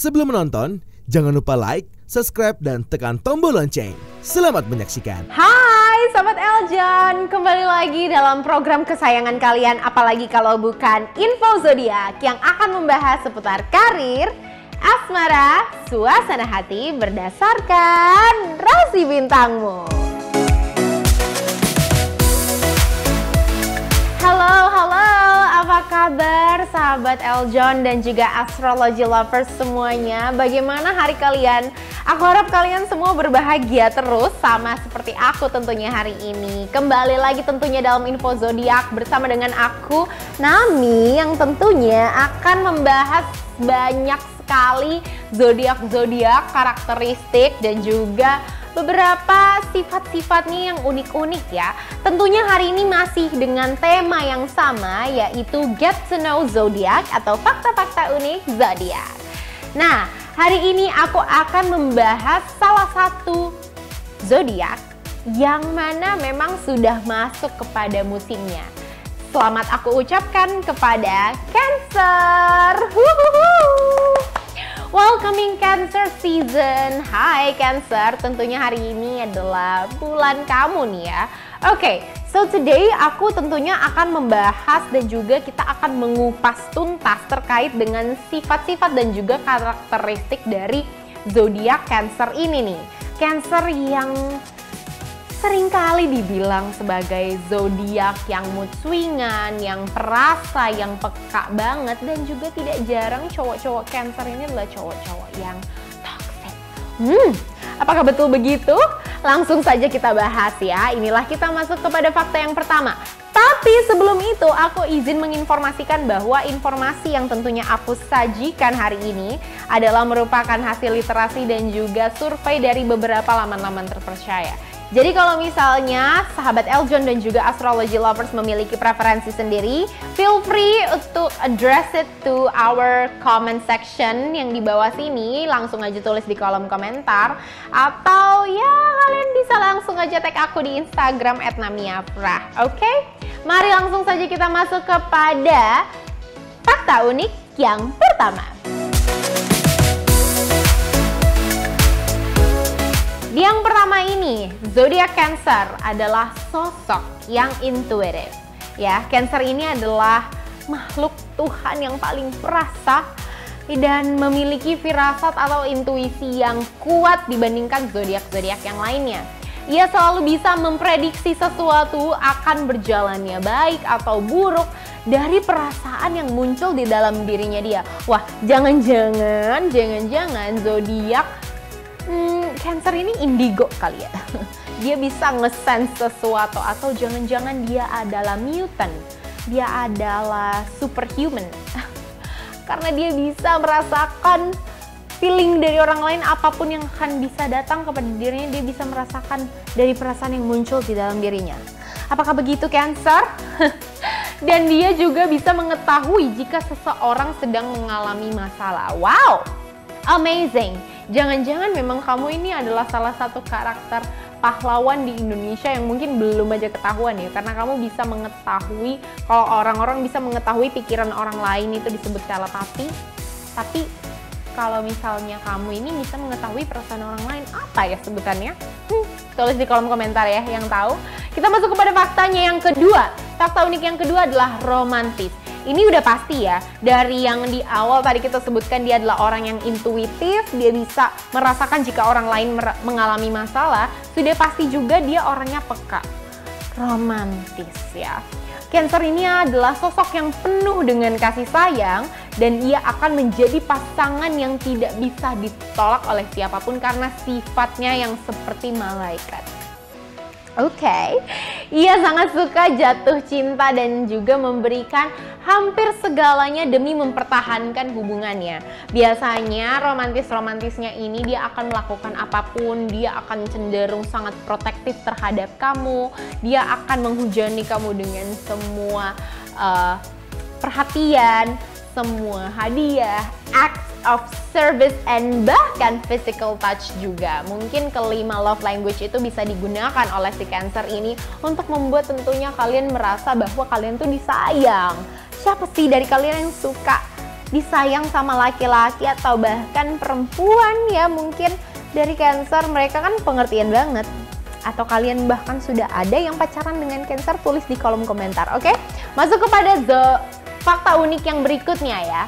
Sebelum menonton, jangan lupa like, subscribe, dan tekan tombol lonceng. Selamat menyaksikan. Hai Sobat Eljon, kembali lagi dalam program kesayangan kalian, apalagi kalau bukan Info Zodiak yang akan membahas seputar karir, asmara, suasana hati berdasarkan rasi bintangmu. Halo, apa kabar sahabat Eljon dan juga astrology lovers semuanya? Bagaimana hari kalian? Aku harap kalian semua berbahagia terus sama seperti aku tentunya hari ini. Kembali lagi tentunya dalam Info Zodiak bersama dengan aku Nami yang tentunya akan membahas banyak sekali zodiak-zodiak, karakteristik dan juga beberapa sifat-sifatnya yang unik-unik ya. Tentunya hari ini masih dengan tema yang sama, yaitu Get to Know Zodiac atau fakta-fakta unik zodiak. Nah, hari ini aku akan membahas salah satu zodiak yang mana memang sudah masuk kepada musimnya. Selamat aku ucapkan kepada Cancer. Welcoming Cancer season. Hai Cancer, tentunya hari ini adalah bulan kamu nih ya. Oke, so today aku tentunya akan membahas dan juga kita akan mengupas tuntas terkait dengan sifat-sifat dan juga karakteristik dari zodiak Cancer ini nih. Cancer yang seringkali dibilang sebagai zodiak yang mood swingan, yang perasa, yang peka banget, dan juga tidak jarang cowok-cowok Cancer ini adalah cowok-cowok yang toxic. Apakah betul begitu? Langsung saja kita bahas ya. Inilah kita masuk kepada fakta yang pertama. Tapi sebelum itu aku izin menginformasikan bahwa informasi yang tentunya aku sajikan hari ini adalah merupakan hasil literasi dan juga survei dari beberapa laman-laman terpercaya. Jadi kalau misalnya sahabat Eljon dan juga astrology lovers memiliki preferensi sendiri, feel free untuk address it to our comment section yang di bawah sini. Langsung aja tulis di kolom komentar. Atau ya kalian bisa langsung aja tag aku di Instagram @namiafrah. Oke? Mari langsung saja kita masuk kepada fakta unik yang pertama. Yang pertama ini, zodiak Cancer adalah sosok yang intuitif. Ya, Cancer ini adalah makhluk Tuhan yang paling perasa dan memiliki firasat atau intuisi yang kuat dibandingkan zodiak-zodiak yang lainnya. Ia selalu bisa memprediksi sesuatu akan berjalannya baik atau buruk dari perasaan yang muncul di dalam dirinya dia. Wah, jangan-jangan zodiak Cancer ini indigo kali ya. Dia bisa nge-sense sesuatu, atau jangan-jangan dia adalah mutant. Dia adalah superhuman. Karena dia bisa merasakan feeling dari orang lain, apapun yang akan bisa datang kepada dirinya, dia bisa merasakan dari perasaan yang muncul di dalam dirinya. Apakah begitu Cancer? Dan dia juga bisa mengetahui jika seseorang sedang mengalami masalah. Wow, amazing. Jangan-jangan memang kamu ini adalah salah satu karakter pahlawan di Indonesia yang mungkin belum aja ketahuan ya. Karena kamu bisa mengetahui, kalau orang-orang bisa mengetahui pikiran orang lain itu disebut telepati. Tapi kalau misalnya kamu ini bisa mengetahui perasaan orang lain, apa ya sebutannya? Tulis di kolom komentar ya yang tahu. Kita masuk kepada faktanya yang kedua. Fakta unik yang kedua adalah romantis. Ini udah pasti ya, dari yang di awal tadi kita sebutkan dia adalah orang yang intuitif, dia bisa merasakan jika orang lain mengalami masalah, sudah pasti juga dia orangnya peka, romantis ya. Cancer ini adalah sosok yang penuh dengan kasih sayang dan ia akan menjadi pasangan yang tidak bisa ditolak oleh siapapun karena sifatnya yang seperti malaikat. Oke, ia sangat suka jatuh cinta dan juga memberikan hampir segalanya demi mempertahankan hubungannya. Biasanya romantisnya ini dia akan melakukan apapun, dia akan cenderung sangat protektif terhadap kamu, dia akan menghujani kamu dengan semua perhatian, semua hadiah, acts of service, and bahkan physical touch juga. Mungkin kelima love language itu bisa digunakan oleh si Cancer ini untuk membuat tentunya kalian merasa bahwa kalian tuh disayang. Siapa sih dari kalian yang suka disayang sama laki-laki atau bahkan perempuan ya mungkin dari Cancer, mereka kan pengertian banget. Atau kalian bahkan sudah ada yang pacaran dengan Cancer, tulis di kolom komentar, oke? Masuk kepada fakta unik yang berikutnya ya.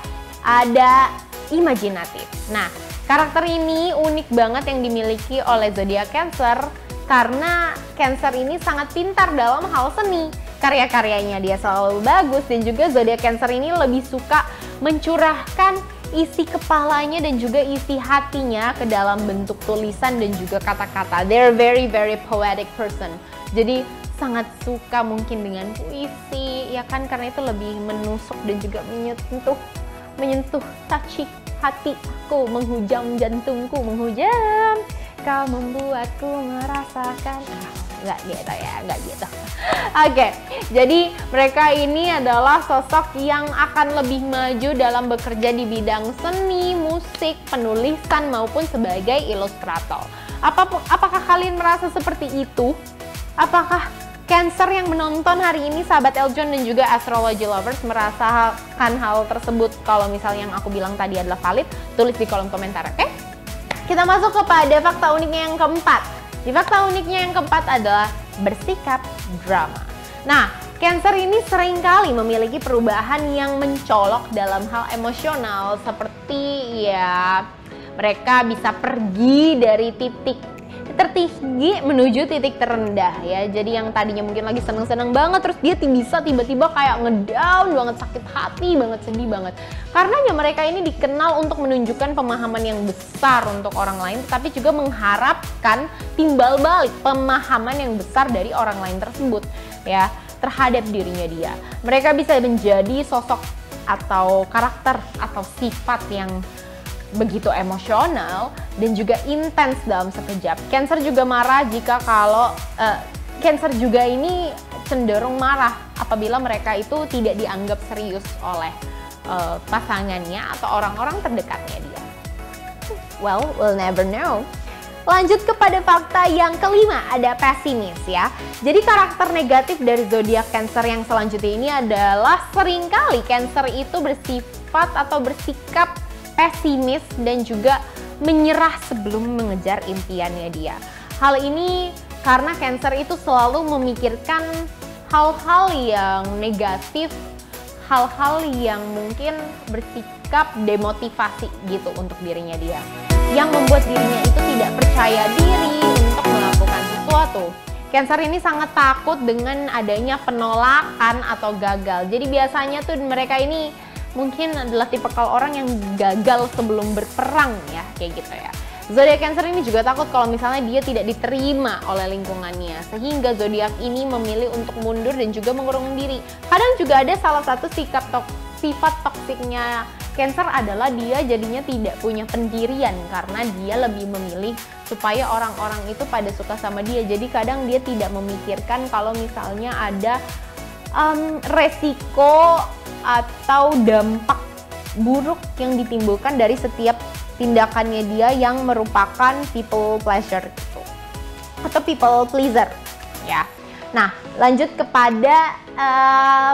Ada imajinatif. Nah, karakter ini unik banget yang dimiliki oleh zodiak Cancer karena Cancer ini sangat pintar dalam hal seni. Karya-karyanya dia selalu bagus dan juga zodiak Cancer ini lebih suka mencurahkan isi kepalanya dan juga isi hatinya ke dalam bentuk tulisan dan juga kata-kata. They're very poetic person. Jadi sangat suka mungkin dengan puisi, ya kan, karena itu lebih menusuk dan juga menyentuh touchy hatiku, menghujam jantungku, menghujam. Kau membuatku merasakan. Nggak gitu ya, nggak gitu. Oke, jadi mereka ini adalah sosok yang akan lebih maju dalam bekerja di bidang seni, musik, penulisan maupun sebagai ilustrator. Apakah kalian merasa seperti itu? Apakah Cancer yang menonton hari ini, sahabat Eljon dan juga astrology lovers, merasakan hal tersebut? Kalau misalnya yang aku bilang tadi adalah valid, tulis di kolom komentar, oke? Kita masuk kepada fakta uniknya yang keempat. Di fakta uniknya yang keempat adalah bersikap drama. Nah, Cancer ini seringkali memiliki perubahan yang mencolok dalam hal emosional, seperti ya mereka bisa pergi dari titik tertinggi menuju titik terendah ya. Jadi yang tadinya mungkin lagi seneng-seneng banget, terus dia bisa tiba-tiba kayak ngedown banget, sakit hati banget, sedih banget. Karenanya mereka ini dikenal untuk menunjukkan pemahaman yang besar untuk orang lain, tapi juga mengharapkan timbal balik pemahaman yang besar dari orang lain tersebut ya terhadap dirinya dia. Mereka bisa menjadi sosok atau karakter atau sifat yang begitu emosional dan juga intens dalam sekejap. Cancer juga marah jika Cancer juga ini cenderung marah apabila mereka itu tidak dianggap serius oleh pasangannya atau orang-orang terdekatnya dia. Well, we'll never know. Lanjut kepada fakta yang kelima, ada pesimis ya. Jadi karakter negatif dari zodiak Cancer yang selanjutnya ini adalah seringkali Cancer itu bersifat atau bersikap pesimis dan juga menyerah sebelum mengejar impiannya dia. Hal ini karena Cancer itu selalu memikirkan hal-hal yang negatif, hal-hal yang mungkin bersikap demotivasi gitu untuk dirinya dia, yang membuat dirinya itu tidak percaya diri untuk melakukan sesuatu. Cancer ini sangat takut dengan adanya penolakan atau gagal. Jadi biasanya tuh mereka ini mungkin adalah tipikal orang yang gagal sebelum berperang ya, kayak gitu ya. Zodiak Cancer ini juga takut kalau misalnya dia tidak diterima oleh lingkungannya, sehingga zodiak ini memilih untuk mundur dan juga mengurung diri. Kadang juga ada salah satu sifat toksiknya Cancer adalah dia jadinya tidak punya pendirian karena dia lebih memilih supaya orang-orang itu pada suka sama dia. Jadi kadang dia tidak memikirkan kalau misalnya ada resiko atau dampak buruk yang ditimbulkan dari setiap tindakannya dia yang merupakan people pleasure gitu, atau people pleaser ya. Nah, lanjut kepada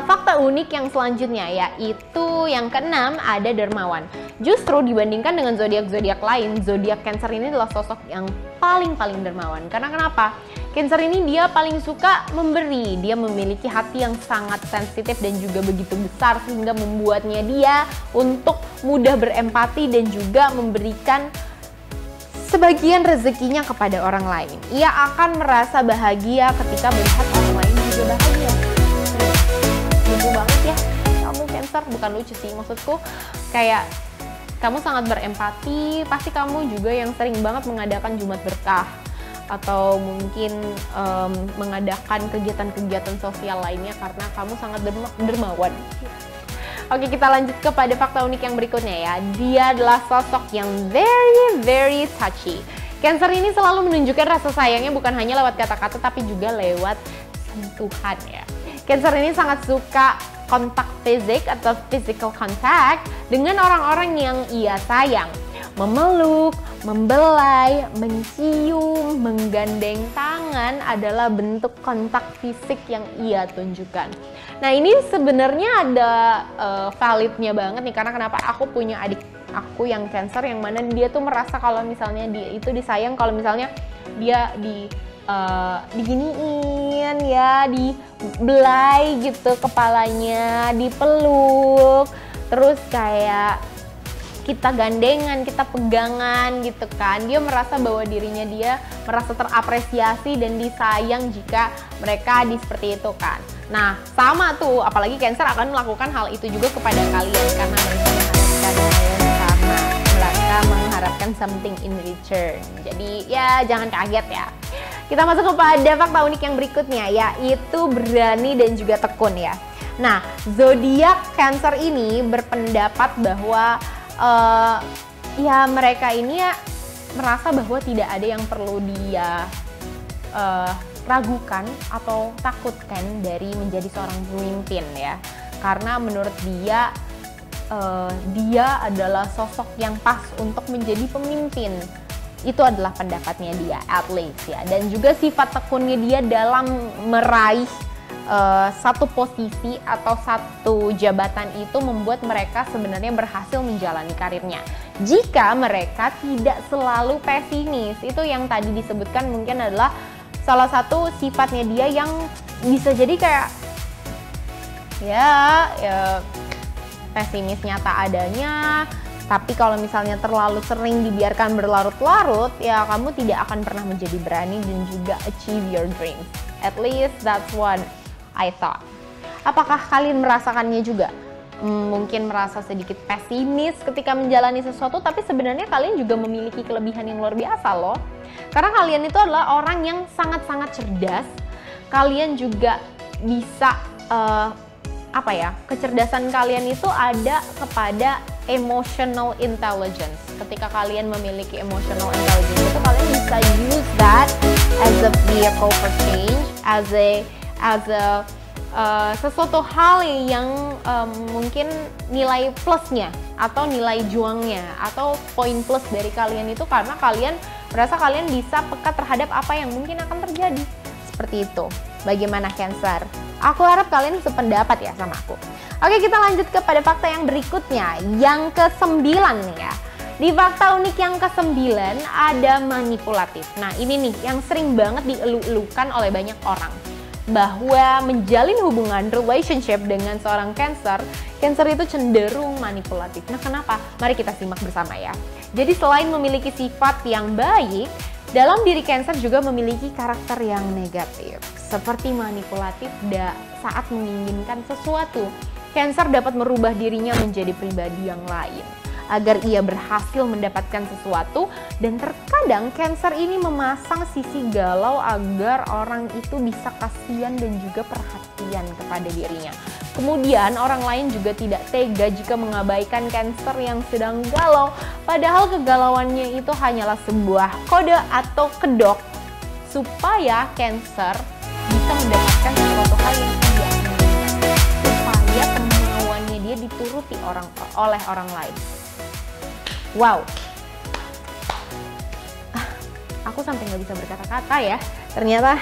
fakta unik yang selanjutnya, yaitu yang keenam, ada dermawan. Justru dibandingkan dengan zodiak-zodiak lain, zodiak Cancer ini adalah sosok yang paling dermawan. Karena kenapa? Cancer ini dia paling suka memberi. Dia memiliki hati yang sangat sensitif dan juga begitu besar sehingga membuatnya dia untuk mudah berempati dan juga memberikan sebagian rezekinya kepada orang lain. Ia akan merasa bahagia ketika melihat orang lain juga bahagia. Lucu banget ya kamu Cancer, bukan lucu sih, maksudku kayak kamu sangat berempati. Pasti kamu juga yang sering banget mengadakan Jumat Berkah atau mungkin mengadakan kegiatan-kegiatan sosial lainnya karena kamu sangat dermawan. Oke, kita lanjut kepada fakta unik yang berikutnya ya. Dia adalah sosok yang very touchy. Cancer ini selalu menunjukkan rasa sayangnya bukan hanya lewat kata-kata tapi juga lewat sentuhan ya. Cancer ini sangat suka kontak fisik atau physical contact dengan orang-orang yang ia sayang. Memeluk, membelai, mencium, menggandeng tangan adalah bentuk kontak fisik yang ia tunjukkan. Nah ini sebenarnya ada validnya banget nih, karena kenapa? Aku punya adik aku yang Cancer yang mana dia tuh merasa kalau misalnya dia itu disayang kalau misalnya dia diginiin ya, dibelai gitu kepalanya, dipeluk, terus kayak kita gandengan, kita pegangan gitu kan. Dia merasa bahwa dirinya dia merasa terapresiasi dan disayang jika mereka seperti itu kan. Nah sama tuh, apalagi Cancer akan melakukan hal itu juga kepada kalian karena mereka mengharapkan something in return. Jadi ya jangan kaget ya. Kita masuk kepada fakta unik yang berikutnya, yaitu berani dan juga tekun ya. Nah zodiak Cancer ini berpendapat bahwa ya mereka ini ya merasa bahwa tidak ada yang perlu dia ragukan atau takutkan dari menjadi seorang pemimpin ya, karena menurut dia dia adalah sosok yang pas untuk menjadi pemimpin. Itu adalah pendapatnya dia, at least ya. Dan juga sifat tekunnya dia dalam meraih satu posisi atau satu jabatan itu membuat mereka sebenarnya berhasil menjalani karirnya. Jika mereka tidak selalu pesimis, itu yang tadi disebutkan mungkin adalah salah satu sifatnya dia yang bisa jadi kayak ya pesimis nyata adanya. Tapi kalau misalnya terlalu sering dibiarkan berlarut-larut, ya kamu tidak akan pernah menjadi berani dan juga achieve your dreams. At least that's what I thought. Apakah kalian merasakannya juga? Mungkin merasa sedikit pesimis ketika menjalani sesuatu, tapi sebenarnya kalian juga memiliki kelebihan yang luar biasa loh. Karena kalian itu adalah orang yang sangat-sangat cerdas. Kalian juga bisa, kecerdasan kalian itu ada kepada emotional intelligence. Ketika kalian memiliki emotional intelligence itu kalian bisa use that as a vehicle for change, as sesuatu hal yang mungkin nilai plusnya atau nilai juangnya atau poin plus dari kalian itu karena kalian merasa kalian bisa peka terhadap apa yang mungkin akan terjadi. Seperti itu. Bagaimana Cancer? Aku harap kalian sependapat ya sama aku. Oke, kita lanjut kepada fakta yang berikutnya, yang ke-9 nih ya. Di fakta unik yang ke-9 ada manipulatif. Nah ini nih yang sering banget dielu-elukan oleh banyak orang, bahwa menjalin hubungan relationship dengan seorang Cancer itu cenderung manipulatif. Nah kenapa? Mari kita simak bersama ya. Jadi selain memiliki sifat yang baik, dalam diri Cancer juga memiliki karakter yang negatif, seperti manipulatif saat menginginkan sesuatu. Cancer dapat merubah dirinya menjadi pribadi yang lain agar ia berhasil mendapatkan sesuatu, dan terkadang Cancer ini memasang sisi galau agar orang itu bisa kasihan dan juga perhatian kepada dirinya. Kemudian orang lain juga tidak tega jika mengabaikan Cancer yang sedang galau, padahal kegalauannya itu hanyalah sebuah kode atau kedok supaya Cancer bisa mendapatkan sesuatu hal yang dia inginkan, supaya kemauannya dia dituruti oleh orang lain. Wow, aku sampai nggak bisa berkata-kata ya. Ternyata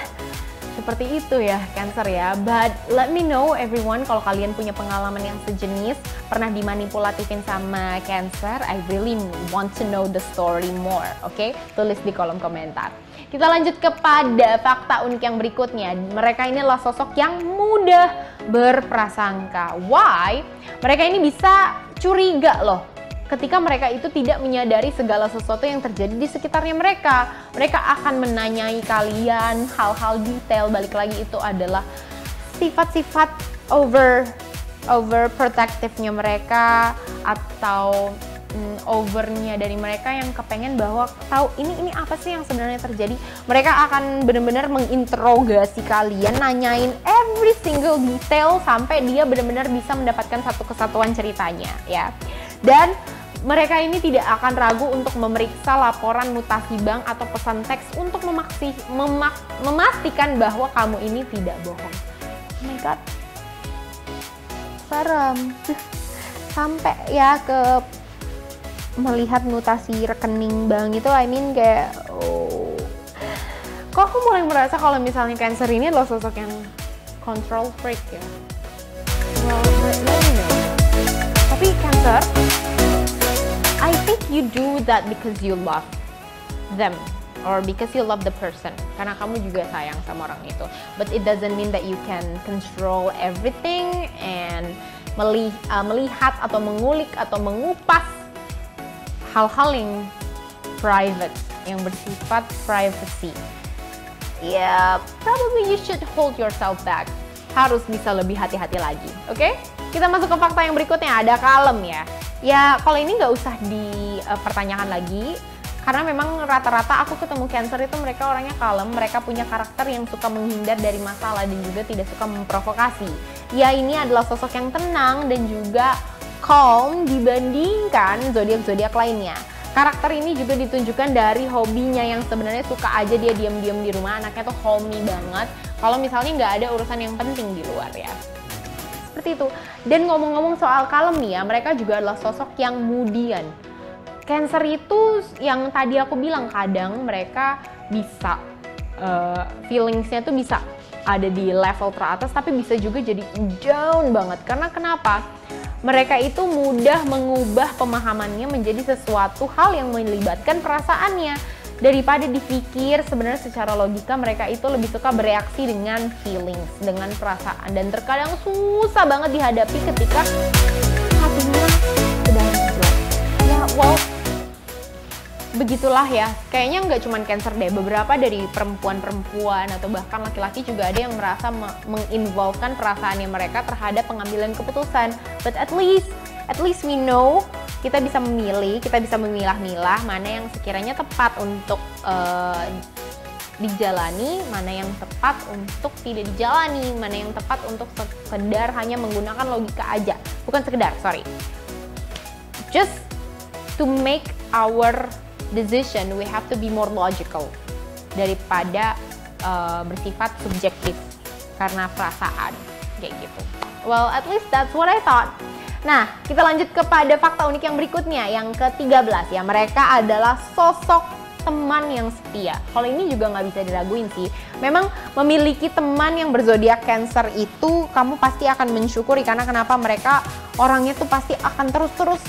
seperti itu ya Cancer ya. But let me know everyone kalau kalian punya pengalaman yang sejenis, pernah dimanipulatifin sama Cancer. I really want to know the story more. Oke, tulis di kolom komentar. Kita lanjut kepada fakta unik yang berikutnya. Mereka ini adalah sosok yang mudah berprasangka. Why? Mereka ini bisa curiga loh ketika mereka itu tidak menyadari segala sesuatu yang terjadi di sekitarnya mereka. Mereka akan menanyai kalian hal-hal detail. Balik lagi itu adalah sifat-sifat overprotective-nya mereka atau overnya dari mereka yang kepengen bahwa tahu ini apa sih yang sebenarnya terjadi. Mereka akan benar-benar menginterogasi kalian, nanyain every single detail sampai dia benar-benar bisa mendapatkan satu kesatuan ceritanya ya. Dan mereka ini tidak akan ragu untuk memeriksa laporan mutasi bank atau pesan teks untuk memastikan bahwa kamu ini tidak bohong. Oh my god, serem. Sampai ya ke melihat mutasi rekening bank itu, I mean kayak kok aku mulai merasa kalau misalnya Cancer ini adalah sosok yang control freak ya. well, let me know. Tapi Cancer, I think you do that because you love them or because you love the person, karena kamu juga sayang sama orang itu. But it doesn't mean that you can control everything and melihat atau mengulik atau mengupas hal-hal yang private, yang bersifat privacy. Ya, probably you should hold yourself back. Harus bisa lebih hati-hati lagi, oke? Kita masuk ke fakta yang berikutnya, ada kalem ya. Ya, kalau ini nggak usah dipertanyakan lagi. Karena memang rata-rata aku ketemu Cancer itu mereka orangnya kalem, mereka punya karakter yang suka menghindar dari masalah dan juga tidak suka memprovokasi. Ya, ini adalah sosok yang tenang dan juga calm dibandingkan zodiak-zodiak lainnya. Karakter ini juga ditunjukkan dari hobinya yang sebenarnya suka aja dia diam-diam di rumah, anaknya tuh homey banget. Kalau misalnya nggak ada urusan yang penting di luar ya. Seperti itu. Dan ngomong-ngomong soal kalem nih ya, mereka juga adalah sosok yang moodian. Cancer itu yang tadi aku bilang kadang mereka bisa feelingsnya tuh bisa ada di level teratas tapi bisa juga jadi down banget. Karena kenapa? Mereka itu mudah mengubah pemahamannya menjadi sesuatu hal yang melibatkan perasaannya. Daripada dipikir sebenarnya secara logika, mereka itu lebih suka bereaksi dengan feelings, dengan perasaan. Dan terkadang susah banget dihadapi ketika hatinya sedang drop. Ya, well, begitulah ya, kayaknya nggak cuma Cancer deh, beberapa dari perempuan-perempuan atau bahkan laki-laki juga ada yang merasa menginvolvekan perasaannya mereka terhadap pengambilan keputusan. But at least we know, kita bisa memilih, kita bisa memilah-milah mana yang sekiranya tepat untuk dijalani, mana yang tepat untuk tidak dijalani, mana yang tepat untuk sekedar hanya menggunakan logika aja. Bukan sekedar, sorry. Just to make our decision, we have to be more logical daripada bersifat subjektif karena perasaan kayak gitu. Well, at least that's what I thought. Nah, kita lanjut kepada fakta unik yang berikutnya, yang ke-13 ya. Mereka adalah sosok teman yang setia. Kalau ini juga nggak bisa diraguin sih. Memang memiliki teman yang berzodiak Cancer itu kamu pasti akan mensyukuri, karena kenapa? Mereka orangnya tuh pasti akan terus-terus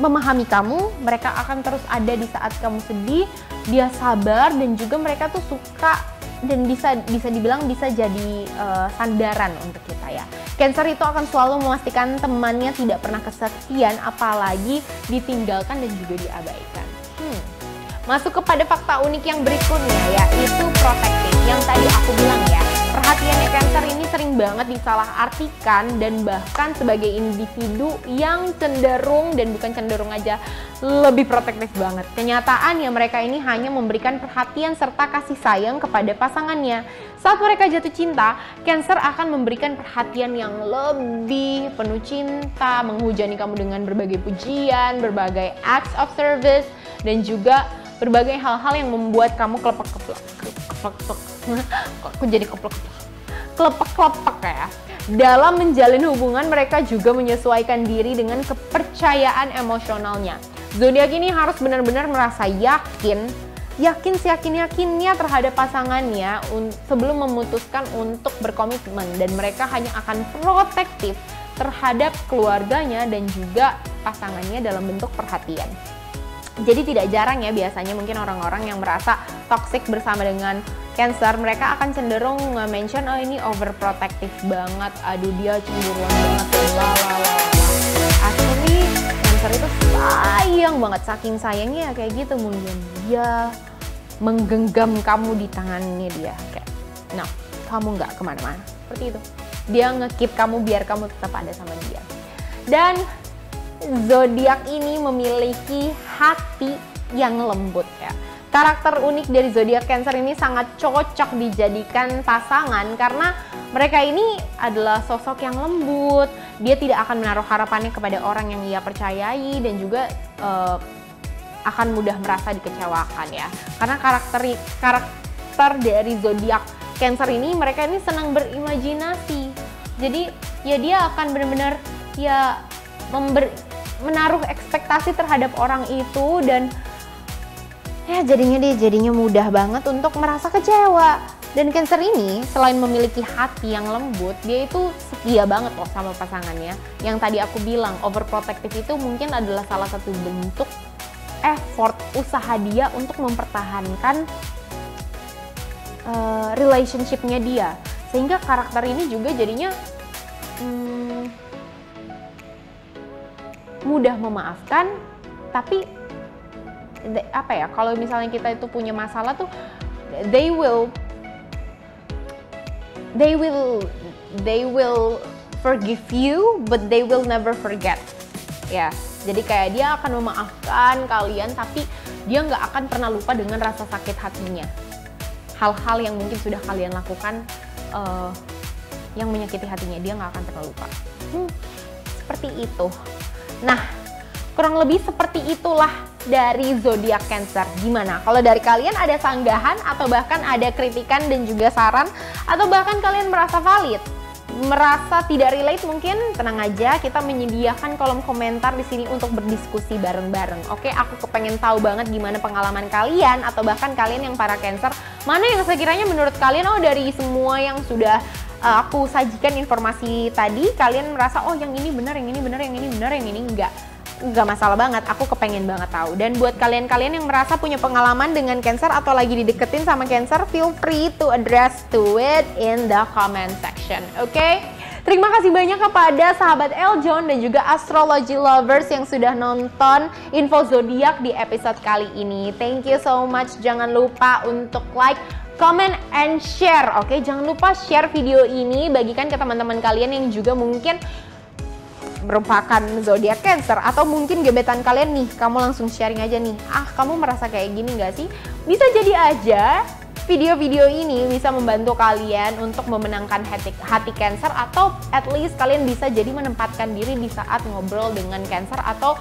memahami kamu, mereka akan terus ada di saat kamu sedih, dia sabar dan juga mereka tuh suka dan bisa dibilang bisa jadi sandaran untuk kita ya. Cancer itu akan selalu memastikan temannya tidak pernah kesepian, apalagi ditinggalkan dan juga diabaikan. Masuk kepada fakta unik yang berikutnya, yaitu protektif. Yang tadi aku bilang ya, perhatiannya Cancer ini sering banget disalahartikan dan bahkan sebagai individu yang cenderung, dan bukan cenderung aja, lebih protektif banget. Kenyataannya mereka ini hanya memberikan perhatian serta kasih sayang kepada pasangannya. Saat mereka jatuh cinta, Cancer akan memberikan perhatian yang lebih penuh cinta, menghujani kamu dengan berbagai pujian, berbagai acts of service, dan juga berbagai hal-hal yang membuat kamu kelepek-kelepek. Kok jadi kelepek-kelepek ya. Dalam menjalin hubungan, mereka juga menyesuaikan diri dengan kepercayaan emosionalnya. Zodiak ini harus benar-benar merasa yakin seyakin-yakinnya terhadap pasangannya sebelum memutuskan untuk berkomitmen, dan mereka hanya akan protektif terhadap keluarganya dan juga pasangannya dalam bentuk perhatian. Jadi tidak jarang ya, biasanya mungkin orang-orang yang merasa toxic bersama dengan Cancer, mereka akan cenderung nge-mention, oh ini overprotective banget, aduh dia cemburuan banget, lalala. Actually, Cancer itu sayang banget, saking sayangnya kayak gitu, mungkin dia menggenggam kamu di tangannya dia, kayak, nah kamu nggak kemana-mana, seperti itu. Dia nge-keep kamu biar kamu tetap ada sama dia. Dan zodiak ini memiliki hati yang lembut ya. Karakter unik dari zodiak Cancer ini sangat cocok dijadikan pasangan karena mereka ini adalah sosok yang lembut. Dia tidak akan menaruh harapannya kepada orang yang ia percayai dan juga akan mudah merasa dikecewakan ya. Karena karakter dari zodiak Cancer ini, mereka ini senang berimajinasi. Jadi ya dia akan benar-benar ya menaruh ekspektasi terhadap orang itu, dan ya jadinya mudah banget untuk merasa kecewa. Dan Cancer ini selain memiliki hati yang lembut, dia itu setia banget loh sama pasangannya. Yang tadi aku bilang, overprotective itu mungkin adalah salah satu bentuk effort usaha dia untuk mempertahankan relationship-nya dia. Sehingga karakter ini juga jadinya mudah memaafkan, tapi apa ya, kalau misalnya kita itu punya masalah tuh, they will forgive you, but they will never forget. Ya, jadi kayak dia akan memaafkan kalian, tapi dia nggak akan pernah lupa dengan rasa sakit hatinya. Hal-hal yang mungkin sudah kalian lakukan yang menyakiti hatinya, dia nggak akan pernah lupa. Seperti itu. Nah, kurang lebih seperti itulah dari zodiak Cancer. Gimana? Kalau dari kalian ada sanggahan atau bahkan ada kritikan dan juga saran, atau bahkan kalian merasa valid, merasa tidak relate, mungkin tenang aja, kita menyediakan kolom komentar di sini untuk berdiskusi bareng-bareng. Oke, aku kepengen tahu banget gimana pengalaman kalian, atau bahkan kalian yang para Cancer, mana yang sekiranya menurut kalian, dari semua yang sudah aku sajikan informasi tadi, kalian merasa yang ini benar, yang ini benar, yang ini benar, yang ini enggak masalah banget, aku kepengen banget tahu. Dan buat kalian-kalian yang merasa punya pengalaman dengan Cancer atau lagi dideketin sama Cancer, feel free to address to it in the comment section. Oke? Terima kasih banyak kepada sahabat Eljon dan juga astrology lovers yang sudah nonton info zodiak di episode kali ini. Thank you so much. Jangan lupa untuk like, comment, and share. Oke? Jangan lupa share video ini, bagikan ke teman-teman kalian yang juga mungkin merupakan zodiak Cancer, atau mungkin gebetan kalian nih, kamu langsung sharing aja nih, kamu merasa kayak gini gak sih? Bisa jadi aja video-video ini bisa membantu kalian untuk memenangkan hati Cancer, atau at least kalian bisa jadi menempatkan diri di saat ngobrol dengan Cancer atau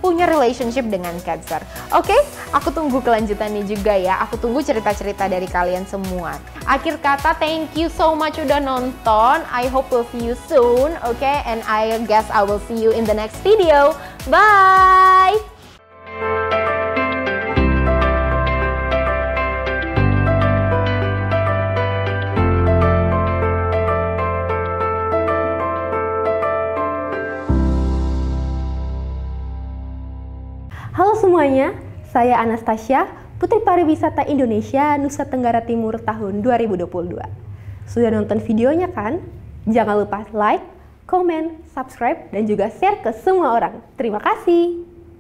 punya relationship dengan Cancer. Oke, aku tunggu kelanjutannya juga ya. Aku tunggu cerita-cerita dari kalian semua. Akhir kata, thank you so much udah nonton. I hope we'll see you soon. Okay, and I guess I will see you in the next video. Bye! Halo semuanya, saya Anastasia, Putri Pariwisata Indonesia Nusa Tenggara Timur tahun 2022. Sudah nonton videonya kan? Jangan lupa like, comment, subscribe, dan juga share ke semua orang. Terima kasih.